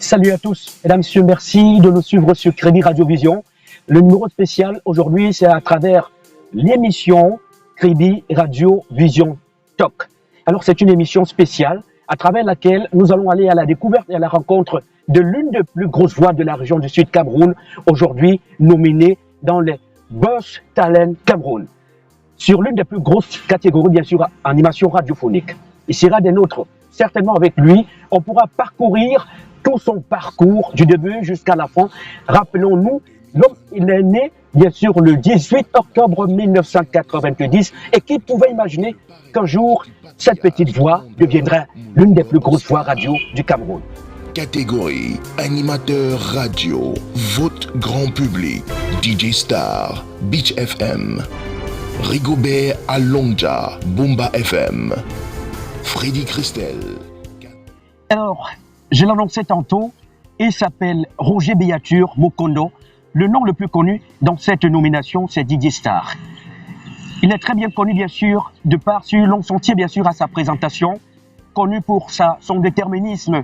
Salut à tous, mesdames, messieurs, merci de nous suivre sur Crédit Radio Vision. Le numéro spécial aujourd'hui, c'est à travers l'émission Crédit Radio Vision Talk. Alors, c'est une émission spéciale à travers laquelle nous allons aller à la découverte et à la rencontre de l'une des plus grosses voix de la région du Sud Cameroun, aujourd'hui nominée dans les Boss Talent Cameroun, sur l'une des plus grosses catégories, bien sûr, animation radiophonique. Il sera des nôtres. Certainement avec lui, on pourra parcourir tout son parcours du début jusqu'à la fin. Rappelons-nous, l'homme, il est né, bien sûr, le 18 octobre 1990. Et qui pouvait imaginer qu'un jour, cette petite voix deviendrait l'une des plus grosses voix radio du Cameroun. Catégorie animateur radio, votre grand public, DJ Star, Beach FM, Rigobert Alonja, Bomba FM, Freddy Christel. Alors, je l'annonçais tantôt, il s'appelle Roger Beature Mokondo. Le nom le plus connu dans cette nomination, c'est DJ Star. Il est très bien connu, bien sûr, de par sur long sentier, bien sûr, à sa présentation, connu pour son déterminisme,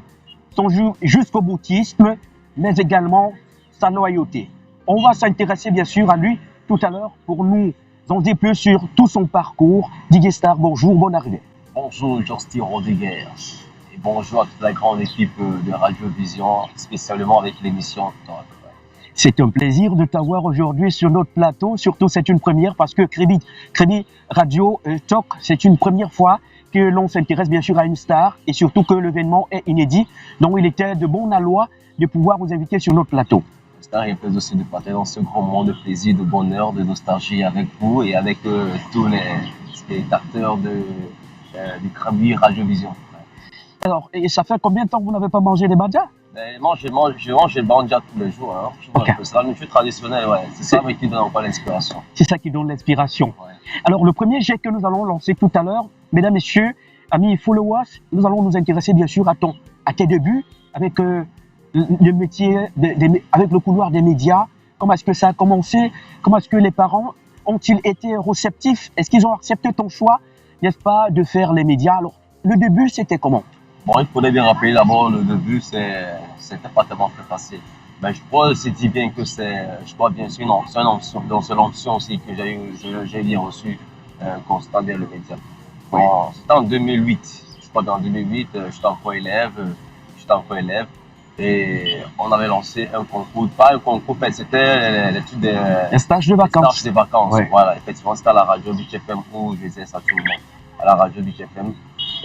son jusqu'au boutisme, mais également sa loyauté. On va s'intéresser, bien sûr, à lui tout à l'heure pour nous en dire plus sur tout son parcours. DJ Star, bonjour, bonne arrivée. Bonjour, Justin Rodriguez. Et bonjour à toute la grande équipe de Radio Vision, spécialement avec l'émission Talk. C'est un plaisir de t'avoir aujourd'hui sur notre plateau. Surtout, c'est une première parce que Crédit Radio Talk, c'est une première fois que l'on s'intéresse bien sûr à une star et surtout que l'événement est inédit. Donc, il était de bon aloi de pouvoir vous inviter sur notre plateau. Star, il plaît aussi de partager dans ce grand moment de plaisir, de bonheur, de nostalgie avec vous et avec tous les spectateurs du Crédit Radio Vision. Alors, et ça fait combien de temps que vous n'avez pas mangé des badjas? Je mange le banja tous les jours. Hein. Okay. C'est la nourriture traditionnelle, ouais. C'est ça qui donne encore l'inspiration. C'est ça qui donne l'inspiration. Ouais. Alors, le premier jet que nous allons lancer tout à l'heure, mesdames, messieurs, amis followers, nous allons nous intéresser bien sûr à tes débuts avec le métier, avec le couloir des médias. Comment est-ce que ça a commencé? Comment est-ce que les parents ont-ils été réceptifs? Est-ce qu'ils ont accepté ton choix, n'est-ce pas, de faire les médias? Alors, le début, c'était comment? Bon, il faudrait bien rappeler d'abord le début, c'était pas tellement très facile. Mais je crois aussi bien que c'est une option aussi que j'ai bien reçu constant dans le média. Oui. Bon, c'était en 2008. Je crois qu'en 2008, j'étais encore élève. Et on avait lancé un concours, pas un concours, c'était l'étude des un stage de vacances. Stage de vacances, Oui. Voilà, effectivement, c'était à la radio Beach FM où je faisais ça tout le monde, à la radio Beach FM.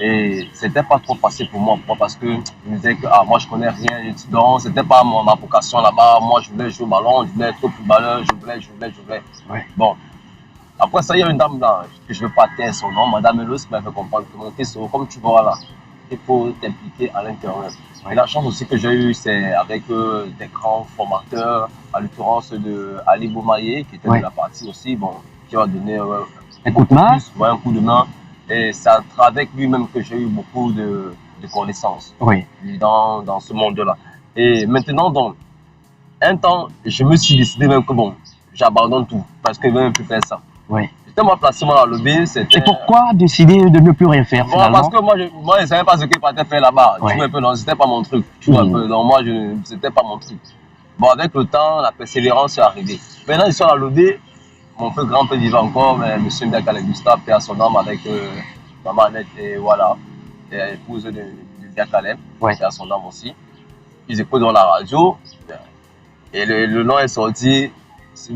Et c'était pas trop facile pour moi, parce que je me disais que moi je connais rien, donc c'était pas ma vocation là-bas. Moi je voulais jouer au ballon, je voulais être footballeur, je voulais. Ouais. Bon, après ça, il y a une dame là, que je ne veux pas taire son nom, Madame Elos, qui m'a fait comprendre que comme tu vois là, il faut t'impliquer à l'intérieur. Et la chance aussi que j'ai eue, c'est avec des grands formateurs, à l'occurrence de Ali Boumaye, qui était de la partie aussi, bon, qui m'a donné un coup de main. Un coup de main. Et c'est avec lui-même que j'ai eu beaucoup de connaissances dans ce monde-là. Et maintenant, donc, un temps, je me suis décidé même que bon, j'abandonne tout parce que je ne vais même plus faire ça. Oui. C'était mon placement à l'obé. Et pourquoi décider de ne plus rien faire finalement? Parce que moi, je ne savais pas ce que je partais faire là-bas. Tu vois un peu, non, c'était pas mon truc. Tu vois un peu, donc moi, c'était pas mon truc. Bon, avec le temps, la persévérance est arrivée. Maintenant, ils sont à l'obé. Mon plus grand vivant encore, mais M. Mbakale Gustave, père son âme avec maman Annette et voilà, et épouse de Mbakale, père son âme aussi. Ils écoutent dans la radio et le nom est sorti, c'est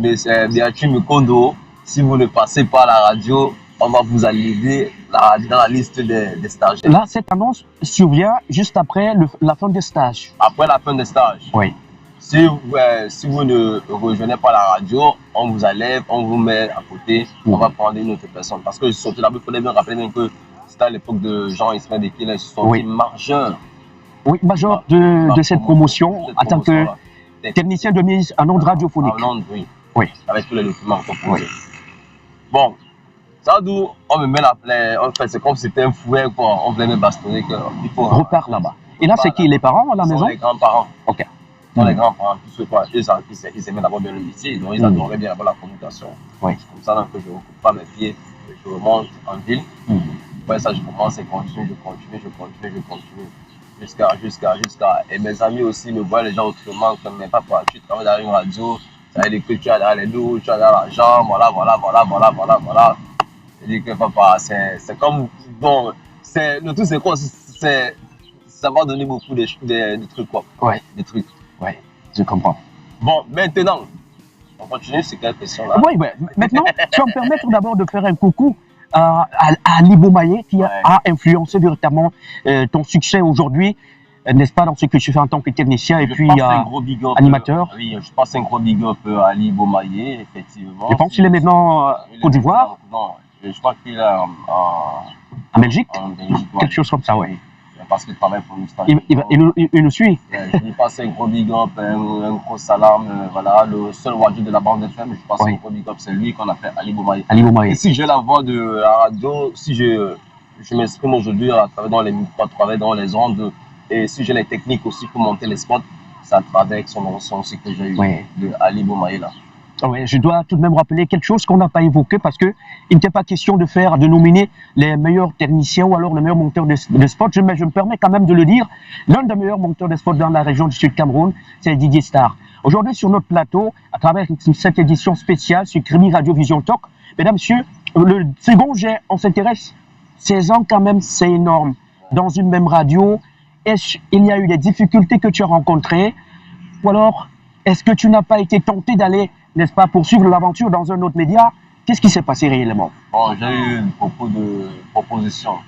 Beature Mokondo. Si vous ne passez pas à la radio, on va vous enlever dans la liste des stagiaires. Là, cette annonce survient juste après la fin des stages. Après la fin des stages. Oui. Si vous ne rejoignez pas la radio, on vous enlève, on vous met à côté, on va prendre une autre personne. Parce que surtout là, il fallait bien rappeler même que c'était à l'époque de Jean-Ismaël Dekile, ils sont majeurs. Oui, majeur de cette promotion en tant que technicien de mise en onde radiophonique. En onde, oui. Avec tous les documents composés. Bon, ça d'où on me met en fait, c'est comme si c'était un fouet, quoi. On voulait me bastonner, il faut repart là-bas. Et là, c'est qui, les parents à la maison? Les grands-parents. Ok. Dans les grands-parents, tout ce quoi, ils aimaient d'abord bien le métier, donc ils adoraient bien d'abord la communication. C'est comme ça donc, que je ne recoupe pas mes pieds, je remonte en ville. Après ça, je commence et je continue. Jusqu'à. Et mes amis aussi me voient les gens autrement, comme mais papa, tu travailles dans une radio, ça veut dire que tu as dans les dos, tu as dans l'argent, voilà. Je dis que papa, c'est comme, bon, le tout c'est quoi, ça va donner beaucoup de trucs quoi. Ouais. Des trucs. Ouais, je comprends. Bon, maintenant, on continue sur quelle question là? Oui, maintenant, tu vas me permettre d'abord de faire un coucou à Ali Bomaye qui a influencé véritablement ton succès aujourd'hui, n'est-ce pas, dans ce que tu fais en tant que technicien et puis animateur. Oui, je passe un gros big up à Ali Bomaye, effectivement. Je pense qu'il est maintenant Côte d'Ivoire. Non, je crois qu'il est en Belgique. Ouais. Quelque chose comme ça, oui. Parce qu'il travaille pour nous. Il nous suit. Je lui passe un gros big up, un gros salam. Voilà, le seul wajou de la bande FM, je passe un gros big up, c'est lui qu'on appelle Ali Bomaye. Et si j'ai la voix de la radio, si je m'exprime aujourd'hui à travers les micros, à travers dans les ondes, et si j'ai les techniques aussi pour monter les spots, c'est à travers son aussi que j'ai eu de Ali Bomaye là. Ouais, je dois tout de même rappeler quelque chose qu'on n'a pas évoqué parce que il n'était pas question de nominer les meilleurs techniciens ou alors les meilleurs monteurs de spot. Mais je me permets quand même de le dire. L'un des meilleurs monteurs de spot dans la région du Sud Cameroun, c'est DJ Star. Aujourd'hui, sur notre plateau, à travers cette édition spéciale sur Kribi Radio Vision Talk, mesdames, messieurs, le second jet, on s'intéresse 16 ans quand même, c'est énorme. Dans une même radio, il y a eu des difficultés que tu as rencontrées ou alors est-ce que tu n'as pas été tenté d'aller, n'est-ce pas, poursuivre l'aventure dans un autre média? Qu'est-ce qui s'est passé réellement? Bon, j'ai eu beaucoup de propositions.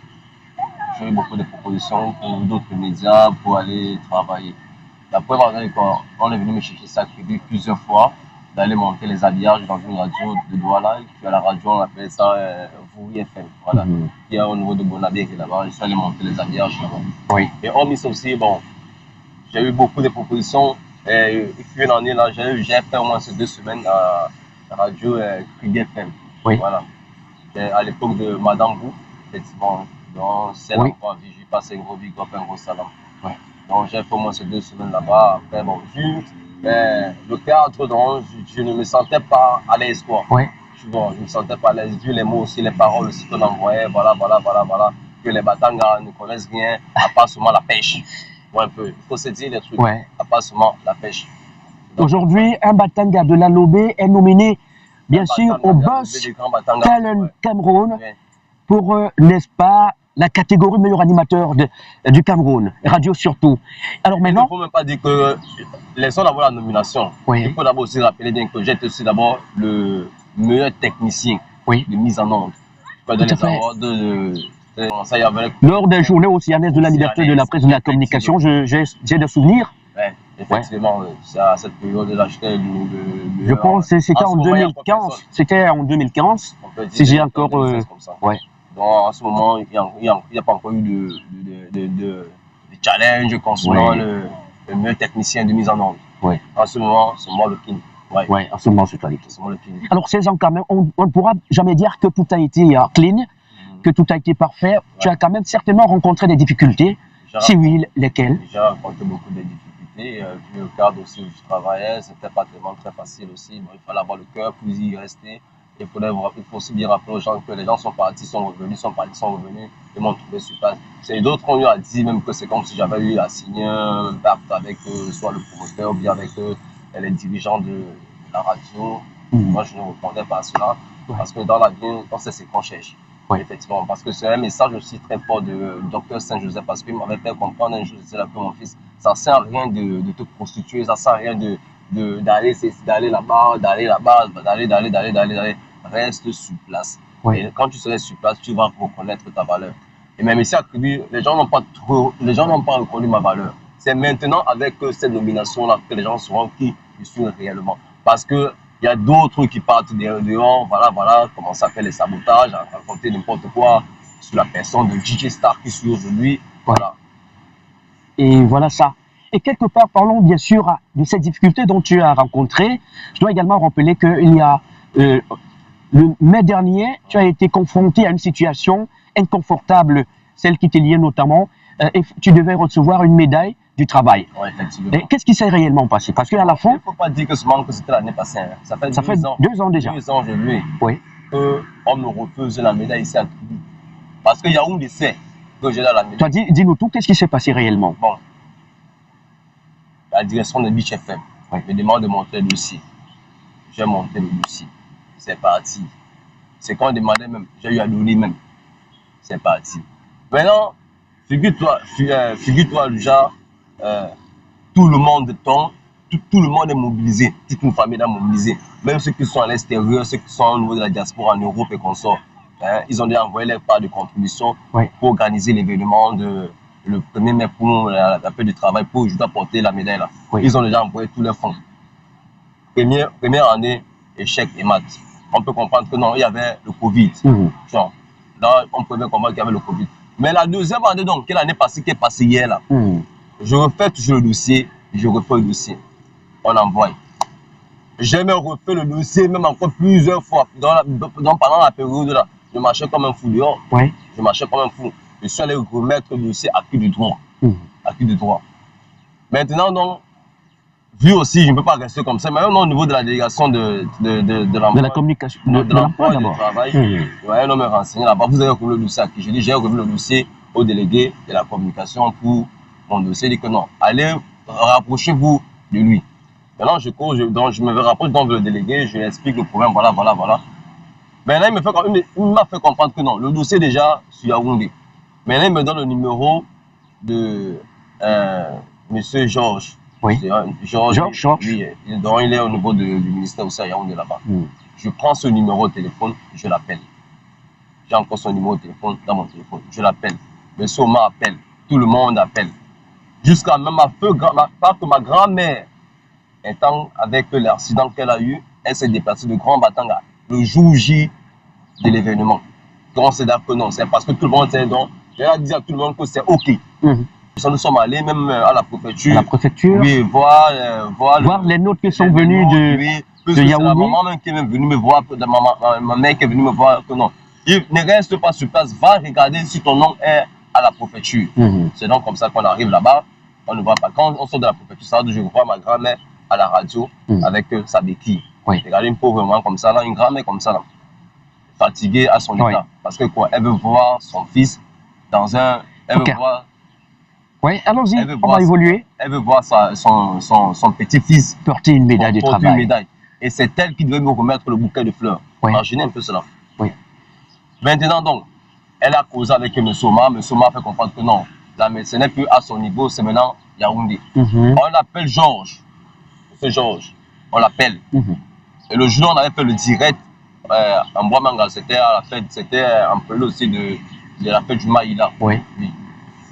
J'ai eu beaucoup de propositions pour d'autres médias pour aller travailler. La preuve en est qu'on est venu me chercher ça plusieurs fois, d'aller monter les habillages dans une radio de Douala. Puis à la radio, on appelle ça Vouri FM. Voilà. Qui est au niveau de Bonabé qui est là-bas. Je suis allé monter les habillages là-bas. Oui. Et hormis ça aussi, bon, j'ai eu beaucoup de propositions. Et puis une année là, j'ai fait au moins ces 2 semaines à la radio Kribi FM. Oui. Voilà. À l'époque de Madame Bou, effectivement. Donc, c'est là encore en vie, je passe un gros big up, un gros salam. Oui. Donc, j'ai fait au moins ces 2 semaines là-bas. Après, bon, vu le théâtre, donc, je ne me sentais pas à l'aise, quoi. Oui. Bon, je ne me sentais pas à l'aise, vu les mots aussi, les paroles aussi qu'on envoyait, voilà. Que les Batangas ne connaissent rien, à part seulement la pêche. Un peu. Il faut se dire les trucs, à part seulement la pêche. Aujourd'hui, un Batanga de la Lobé est nominé, bien sûr, au Boss Talent Cameroun pour, n'est-ce pas, la catégorie meilleur animateur du Cameroun, radio surtout. Alors maintenant, il ne faut même pas dire que laissons d'abord la nomination. Il faut d'abord aussi rappeler bien que j'étais aussi d'abord le meilleur technicien de mise en onde. Je peux donner les awards ça y avait... Lors des journées océanaises de la liberté de la presse et de la communication, j'ai des souvenirs. Effectivement, c'est à cette période-là, j'étais je pense que c'était en 2015. C'était en 2015. Si j'ai encore. Donc en ce moment, il n'y a pas encore eu de challenge concernant le meilleur technicien de mise en onde. En ce moment, c'est moi le king. En ce moment, c'est toi le king. Alors, 16 ans quand même, on ne pourra jamais dire que tout a été clean, que tout a été parfait. Tu as quand même certainement rencontré des difficultés. Si oui, lesquelles? J'ai rencontré beaucoup de difficultés. Vu le cadre aussi où je travaillais, c'était pas tellement très facile aussi. Bon, il fallait avoir le cœur pour y rester. Il faut aussi bien rappeler aux gens que les gens sont partis, sont revenus, ils m'ont trouvé sur place. D'autres ont eu à dire même que c'est comme si j'avais eu à signer un pacte avec soit le promoteur ou bien avec les dirigeants de la radio. Moi, je ne répondais pas à cela. Parce que dans la vie, on sait ce qu'on cherche. Effectivement, parce que c'est un message aussi très fort de Dr Saint-Joseph, parce qu'il m'avait fait comprendre un jour, c'est là que mon fils, ça ne sert à rien de te prostituer, ça ne sert à rien d'aller là-bas, d'aller. Reste sur place. Et quand tu seras sur place, tu vas reconnaître ta valeur. Et même ici à Kribi, les gens n'ont pas reconnu ma valeur. C'est maintenant avec cette nomination-là que les gens sauront qui je suis réellement. Parce que il y a d'autres qui partent dehors, voilà, commencent à faire les sabotages, à raconter n'importe quoi sur la personne de DJ Star qui suit aujourd'hui. Voilà. Et voilà ça. Et quelque part, parlons bien sûr de ces difficultés dont tu as rencontrées. Je dois également rappeler qu'il y a le mai dernier, tu as été confronté à une situation inconfortable, celle qui t'est liée notamment, et tu devais recevoir une médaille du travail. Effectivement. Qu'est-ce qui s'est réellement passé? Parce qu'à la fin... Il ne faut pas dire que c'était l'année passée. Hein. Ça fait 2 ans déjà. 2 ans aujourd'hui qu'on me refuse la médaille ici à Kribi. Parce que Yaoundé sait que j'ai dans la médaille. Toi, dis-nous tout, qu'est-ce qui s'est passé réellement? Bon, la direction de Beach FM me demande de monter le dossier. J'ai monté le dossier. C'est parti. C'est quand on demandait même, j'ai eu à donner même. C'est parti. Maintenant, figure-toi, déjà, tout le monde tombe, tout le monde est mobilisé, toute une famille est mobilisée. Même ceux qui sont à l'extérieur, ceux qui sont au niveau de la diaspora en Europe et consorts, ils ont déjà envoyé leur part de contribution pour organiser l'événement le 1er mai pour l'appel du travail, pour je dois porter la médaille là. Ils ont déjà envoyé tous leurs fonds. Première année, échec et mat. On peut comprendre que non, il y avait le Covid. Genre, là, on peut bien comprendre qu'il y avait le Covid. Mais la deuxième année, donc, quelle année passée, qui est passée hier là, je refais toujours le dossier, je refais le dossier. On envoie. J'ai même refait le dossier, même encore plusieurs fois. Pendant la période là, je marchais comme un fou dehors. Je marchais comme un fou. Je suis allé remettre le dossier à qui du droit. À qui du droit. Maintenant, donc, vu aussi, je ne peux pas rester comme ça, mais même au niveau de la délégation de l'emploi. De la communication. De l'emploi et du travail. Ouais, non, me renseigner là-bas. Vous avez revu le dossier à qui? Je dis, j'ai revu le dossier au délégué de la communication pour mon dossier. Il dit que non, allez, rapprochez-vous de lui. Maintenant, donc, je me rapproche donc le délégué, je lui explique le problème, voilà. Maintenant, il m'a fait comprendre que non, le dossier est déjà sur Yaoundé. Maintenant, il me donne le numéro de monsieur Georges. Georges. Oui, donc il est au niveau du ministère aussi à Yaoundé là-bas. Je prends ce numéro de téléphone, je l'appelle. J'ai encore son numéro de téléphone dans mon téléphone, je l'appelle. Monsieur Omar appelle, tout le monde appelle. Jusqu'à même ma grand-mère, étant avec l'accident qu'elle a eu, elle s'est déplacée de Grand Batanga le jour J de l'événement. Donc c'est d'accord que non, c'est parce que tout le monde sait donc, j'ai dit à tout le monde que c'est OK. Nous sommes allés même à la préfecture. La préfecture. Oui, voir les notes qui sont venus de Yaoundé. La maman même qui est même venue me voir, ma mère qui est venue me voir que non. Il ne reste pas sur place, va regarder si ton nom est à la préfecture. C'est donc comme ça qu'on arrive là-bas. On ne voit pas. Quand on sort de la préfecture, ça veut dire que je vois ma grand-mère à la radio avec sa béquille. Regardez une pauvre maman comme ça, là, une grand-mère comme ça, là, fatiguée à son état. Parce que quoi, elle veut voir son fils dans un. Elle veut voir. Oui, allons-y, on va évoluer. Elle veut voir son petit-fils porter une médaille de travail. Une médaille. Et c'est elle qui devait me remettre le bouquet de fleurs. Imaginez un peu cela. Maintenant donc, elle a causé avec M. Omar. M. Omar fait comprendre que non, la médecine n'est plus à son niveau, c'est maintenant Yaoundé. On l'appelle Georges. M. Georges, on l'appelle. Et le jour où on avait fait le direct en Bois-Manga, c'était à la fête, c'était un peu aussi de la fête du Maïla. Oui.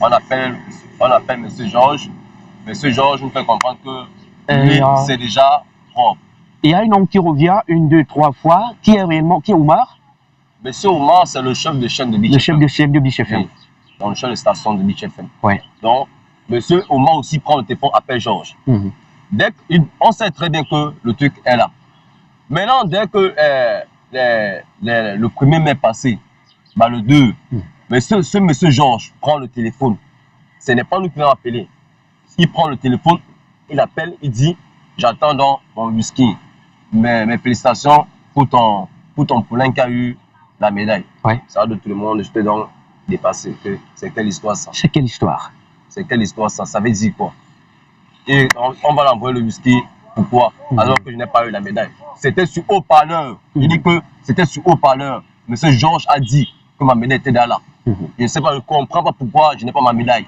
On appelle M. Georges. M. Georges nous fait comprendre que lui, c'est déjà propre. Il y a un nom qui revient 1, 2, 3 fois. Qui est réellement, qui est Omar? M. Omar, c'est le chef de chaîne de Beach FM. Le chef de chaîne de Beach FM. Oui. Donc, le chef de station de Beach FM. Oui. Donc, M. Omar aussi prend le téléphone, appelle Georges. Dès on sait très bien que le truc est là. Maintenant, dès que le 1er mai passé, bah, le 2, ce monsieur Georges prend le téléphone. Ce n'est pas nous qui l'avons appelé. Il prend le téléphone, il appelle, il dit, j'attends dans mon whisky. Mes félicitations pour ton poulain qui a eu la médaille. Ça va de tout le monde, je te donc dépassé. C'est quelle histoire ça? C'est quelle histoire? C'est quelle histoire ça? Ça veut dire quoi? Et on va l'envoyer le whisky. Pourquoi? Alors que je n'ai pas eu la médaille. C'était sur haut-parleur. Il dit que c'était sur haut-parleur. Monsieur Georges a dit que ma médaille était là. Je ne sais pas, je ne comprends pas pourquoi je n'ai pas ma médaille.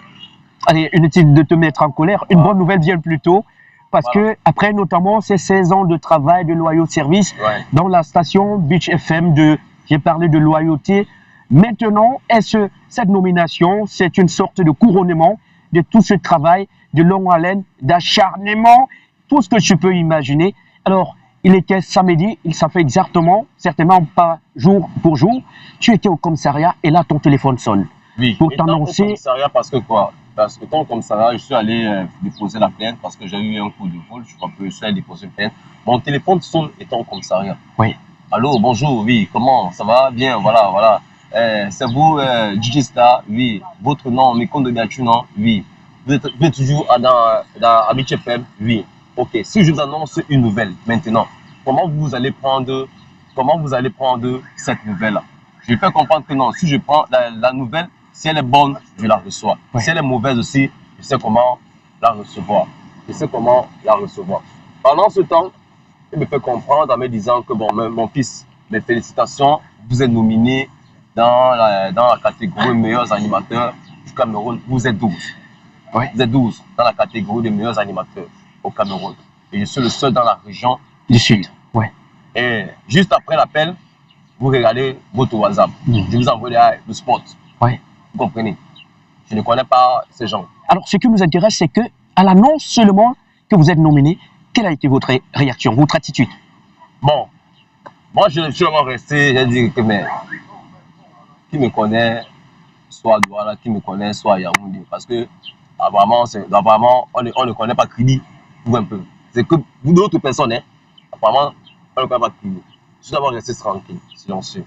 Allez, inutile de te mettre en colère. Une bonne nouvelle vient plus tôt. Parce que, après notamment ces 16 ans de travail, de loyaux service dans la station Beach FM, j'ai parlé de loyauté. Maintenant, cette nomination, c'est une sorte de couronnement de tout ce travail de longue haleine, d'acharnement, tout ce que tu peux imaginer. Alors, il était samedi, ça fait exactement, certainement pas jour pour jour, tu étais au commissariat et là, ton téléphone sonne. Oui, pour t'annoncer. Au commissariat parce que quoi? Parce que quand au commissariat, je suis allé déposer la plainte parce que j'ai eu un coup de vol, je crois que je suis allé déposer une plainte. Mon téléphone sonne étant au commissariat. Oui. Allô, bonjour, oui, comment? Ça va? Bien, voilà. C'est vous, DJ Star? Oui. Votre nom, Mekondo Biatu, non? Oui. Vous êtes toujours à Beach FM? Oui. Ok, si je vous annonce une nouvelle maintenant, comment vous allez prendre cette nouvelle-là? Je vais faire comprendre que non, si je prends la nouvelle, Si elle est bonne, je la reçois. Ouais. Si elle est mauvaise aussi, je sais comment la recevoir. Je sais comment la recevoir. Pendant ce temps, il me fait comprendre en me disant que bon, mon fils, mes félicitations, vous êtes nominé dans la catégorie meilleurs animateurs du Cameroun. Vous êtes 12. Ouais. Vous êtes 12 dans la catégorie des meilleurs animateurs au Cameroun. Et je suis le seul dans la région Du Sud. Ouais. Et juste après l'appel, vous regardez votre WhatsApp. Je vous envoie le spot. Ouais. Vous comprenez? Je ne connais pas ces gens. Alors, ce qui nous intéresse, c'est que à l'annonce seulement que vous êtes nominé, quelle a été votre réaction, votre attitude? Bon, moi je suis vraiment resté, j'ai dit que mais qui me connaît, soit à Douala, qui me connaît, soit à Yaoundé. Parce que apparemment, on ne connaît pas Kribi, vous un peu. C'est que vous d'autres personnes, hein, apparemment, on ne connaît pas Kribi. Je suis d'abord resté tranquille, silencieux.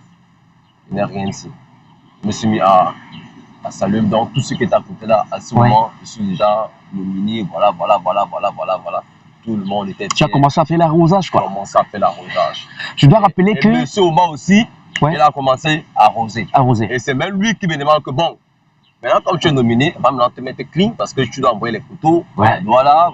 Il n'y a rien ici. Je me suis mis à saluer donc tout ce qui est à côté là. À ce moment, je suis déjà nominé, voilà. Tout le monde était fier. Tu as commencé à faire l'arrosage, quoi. J'ai commencé à faire l'arrosage. Je dois rappeler que... Monsieur Omar aussi, il a commencé à arroser. Et c'est même lui qui me demande que bon, maintenant comme tu es nominé, va me te mettre clean parce que tu dois envoyer les photos. Ouais. Voilà.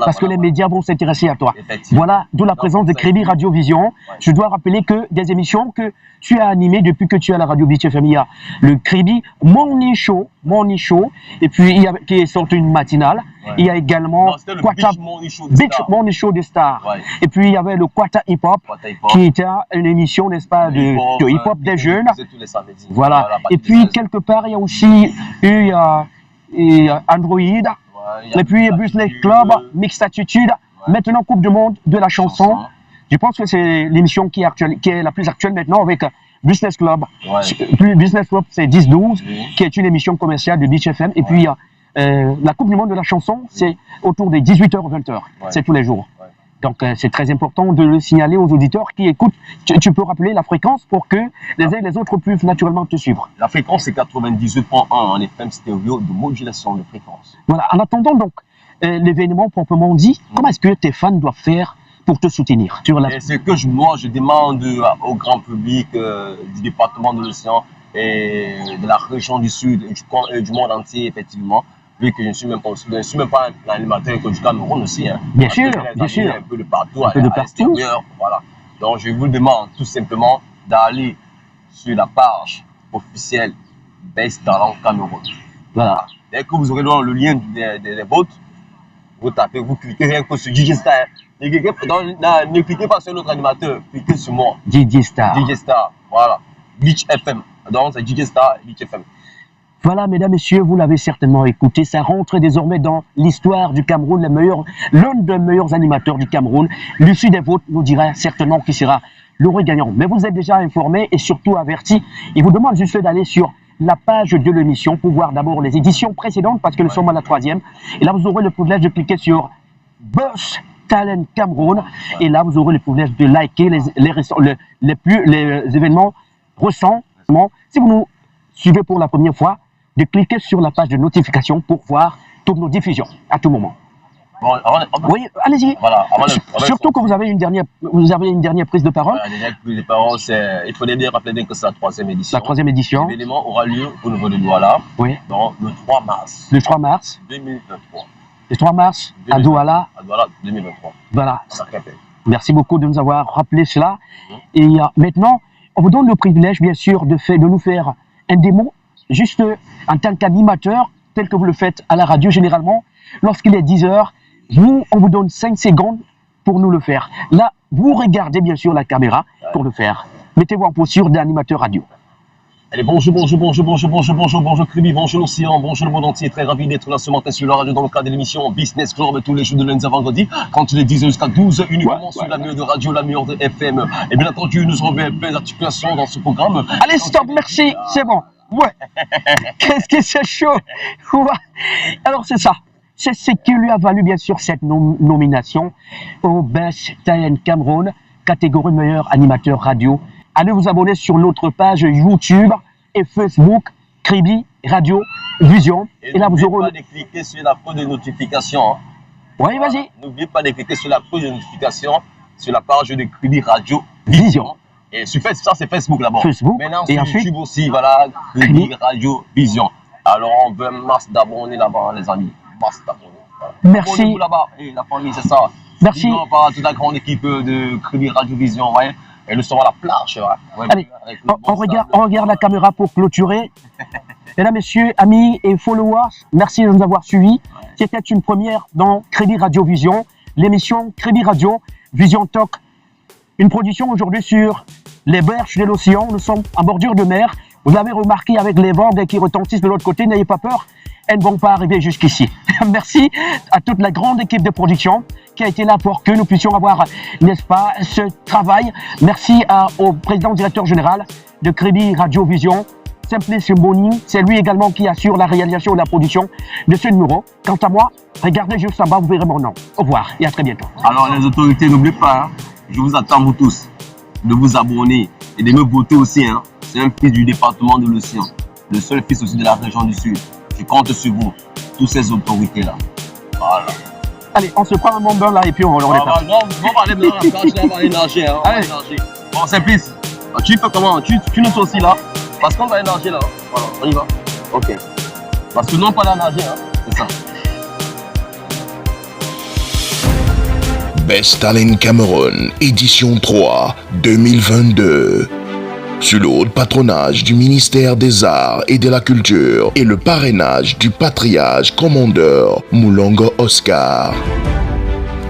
Parce que les médias vont s'intéresser à toi. Effectivement. Voilà, d'où la présence de Kribi Radio Vision. Ouais. Je dois rappeler que des émissions que tu as animées depuis que tu es à la radio Beach FM, il y a le Kribi Morning Show, et puis il y a, qui est sorti une matinale. Ouais. Il y a également le Quata Beach Morning Show des Stars. Ouais. Et puis il y avait le Quata Hip Hop, qui était une émission, n'est-ce pas, de hip hop des jeunes. Tous les samedis. Voilà. Et puis quelque part, il y a aussi Android, et puis Business Club, Mixed Attitude, maintenant Coupe du Monde de la chanson. Je pense que c'est l'émission qui est la plus actuelle maintenant avec Business Club. Ouais. Business Club, c'est 10-12, qui est une émission commerciale de Beach FM. Et puis, la Coupe du Monde de la chanson, c'est autour des 18h-20h. C'est tous les jours. Ouais. Donc, c'est très important de le signaler aux auditeurs qui écoutent. Tu peux rappeler la fréquence pour que les uns et les autres puissent naturellement te suivre. La fréquence, c'est 98.1 en FM stéréo de modulation de fréquence. Voilà. En attendant, donc, l'événement proprement dit, comment est-ce que tes fans doivent faire pour te soutenir sur la... C'est que moi, je demande au grand public du département de l'Océan et de la région du Sud et du monde entier, effectivement, vu que je ne suis même pas un animateur du Cameroun aussi. Hein, bien sûr. Un peu de partout, à l'extérieur. Voilà. Donc, je vous demande tout simplement d'aller sur la page officielle Best Talent Cameroun. Voilà. Dès que vous aurez le lien des votes, vous tapez, vous cliquez rien que sur DJ Star. Ne cliquez pas sur notre animateur, cliquez sur moi. DJ Star. DJ Star, voilà. Beach FM. Donc c'est DJ Star, Beach FM. Voilà, mesdames, messieurs, vous l'avez certainement écouté. Ça rentre désormais dans l'histoire du Cameroun, l'un des meilleurs animateurs du Cameroun. L'issue des votes nous dira certainement qui sera l'heureux gagnant. Mais vous êtes déjà informés et surtout avertis. Il vous demande juste d'aller sur la page de l'émission pour voir d'abord les éditions précédentes parce que nous sommes à la 3e. Et là, vous aurez le privilège de cliquer sur Buzz Talent Cameroun. Et là, vous aurez le privilège de liker les événements récents. Si vous nous suivez pour la première fois, de cliquer sur la page de notification pour voir toutes nos diffusions à tout moment. Bon, oui, allez-y. Voilà, surtout que vous avez une dernière prise de parole. La dernière prise de parole, il faut bien rappeler que c'est la 3e édition. La 3e édition. L'événement aura lieu au niveau de Douala. Oui. Donc, le 3 mars. Le 3 mars. 2023. Le 3 mars, à Douala. À Douala, 2023. Voilà. Sacré. Merci beaucoup de nous avoir rappelé cela. Et maintenant, on vous donne le privilège, bien sûr, de nous faire un démo, juste en tant qu'animateur, tel que vous le faites à la radio généralement. Lorsqu'il est 10 heures, on vous donne 5 secondes pour nous le faire. Là, vous regardez bien sûr la caméra pour le faire. Mettez-vous en posture d'animateur radio. Allez, bonjour Kribi, bonjour l'Océan, bonjour le monde entier, très ravi d'être là ce matin sur la radio dans le cadre de l'émission Business Club tous les jours de lundi à vendredi, quand il est 10h jusqu'à 12h, uniquement sur la meilleure de radio, la meilleure de FM. Et bien entendu, nous aurons plein d'articulations dans ce programme. Allez, stop, merci, c'est bon. Ouais. Qu'est-ce que c'est chaud. Ouais. Alors c'est ça. C'est ce qui lui a valu bien sûr cette nomination au Best Talent Cameroun, catégorie meilleur animateur radio. Allez vous abonner sur notre page YouTube et Facebook, Kribi Radio Vision. Et là vous aurez... N'oubliez pas de cliquer sur la cloche de notification. Oui, vas-y. N'oubliez pas de cliquer sur la cloche de notification sur la page de Kribi Radio Vision. Et sur Facebook, ça c'est Facebook d'abord. Facebook. Maintenant Et sur ensuite, YouTube aussi, voilà, Crédit Radio Vision. Alors on veut un masse d'abonnés là-bas, les amis. Masse d'abonnés. Voilà. Merci. Abonnez-vous là-bas, et la famille, c'est ça. Merci. Sinon, par toute la grande équipe de Crédit Radio Vision, vous voyez. Et le soir à la plage, ouais. Allez, on regarde la caméra pour clôturer. Mesdames, messieurs, amis et followers, merci de nous avoir suivis. C'était une première dans Crédit Radio Vision, l'émission Crédit Radio Vision Talk. Une production aujourd'hui sur les berges de l'océan. Nous sommes en bordure de mer. Vous avez remarqué avec les vents qui retentissent de l'autre côté, n'ayez pas peur, elles ne vont pas arriver jusqu'ici. Merci à toute la grande équipe de production qui a été là pour que nous puissions avoir, n'est-ce pas, ce travail. Merci au président directeur général de Crédit Radio Vision, Simplice Mboni. C'est lui également qui assure la réalisation et la production de ce numéro. Quant à moi, regardez juste en bas, vous verrez mon nom. Au revoir et à très bientôt. Alors les autorités, n'oubliez pas, hein, je vous attends vous tous de vous abonner et de me voter aussi. Hein. C'est un fils du département de l'océan, le seul fils aussi de la région du Sud. Je compte sur vous, toutes ces autorités-là. Voilà. Allez, on se prend un bon bain là et puis on repart. Non, on va aller dans la plage, là, on va aller nager. Hein, on va aller nager. Bon, Simplice, tu peux comment? Tu nous aussi là? Parce qu'on va aller nager là. Voilà, on y va. Ok. Parce que non, pas la nager, hein. C'est ça. Best Talent Cameroun, édition 3, 2022. Sous le haut patronage du ministère des Arts et de la Culture et le parrainage du patriarche commandeur Moulongo Oscar.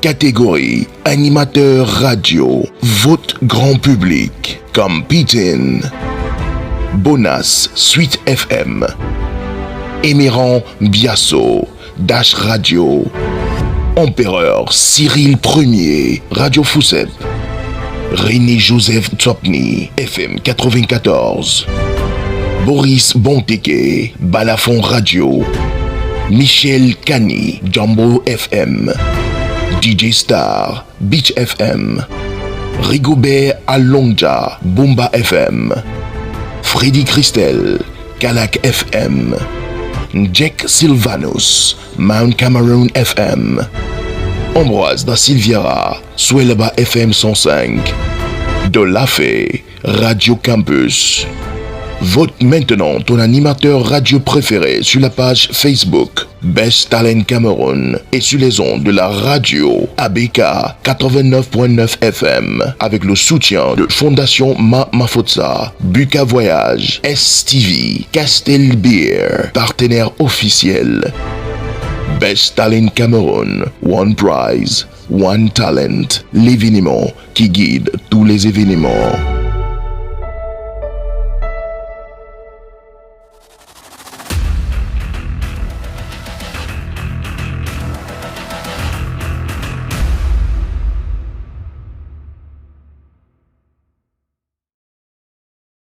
Catégorie animateur radio, vote grand public, competing. Bonas Suite FM, Émiran Biasso, Dash Radio, Empereur Cyril Ier, Radio Foussep, René Joseph Tsopni, FM 94, Boris Bonteke, Balafon Radio, Michel Kani, Jumbo FM, DJ Star, Beach FM, Rigobert Alonja, Bomba FM, Freddy Christel, Kalak FM, Jack Sylvanus, Mount Cameroon FM, Ambroise da Silviera, Swelaba FM 105, Dolafé, Radio Campus. Vote maintenant ton animateur radio préféré sur la page Facebook Best Talent Cameroun et sur les ondes de la radio ABK 89.9 FM avec le soutien de Fondation Mafotsa, Buka Voyage, STV, Castel Beer, partenaire officiel. Best Talent Cameroun, One Prize, One Talent, l'événement qui guide tous les événements.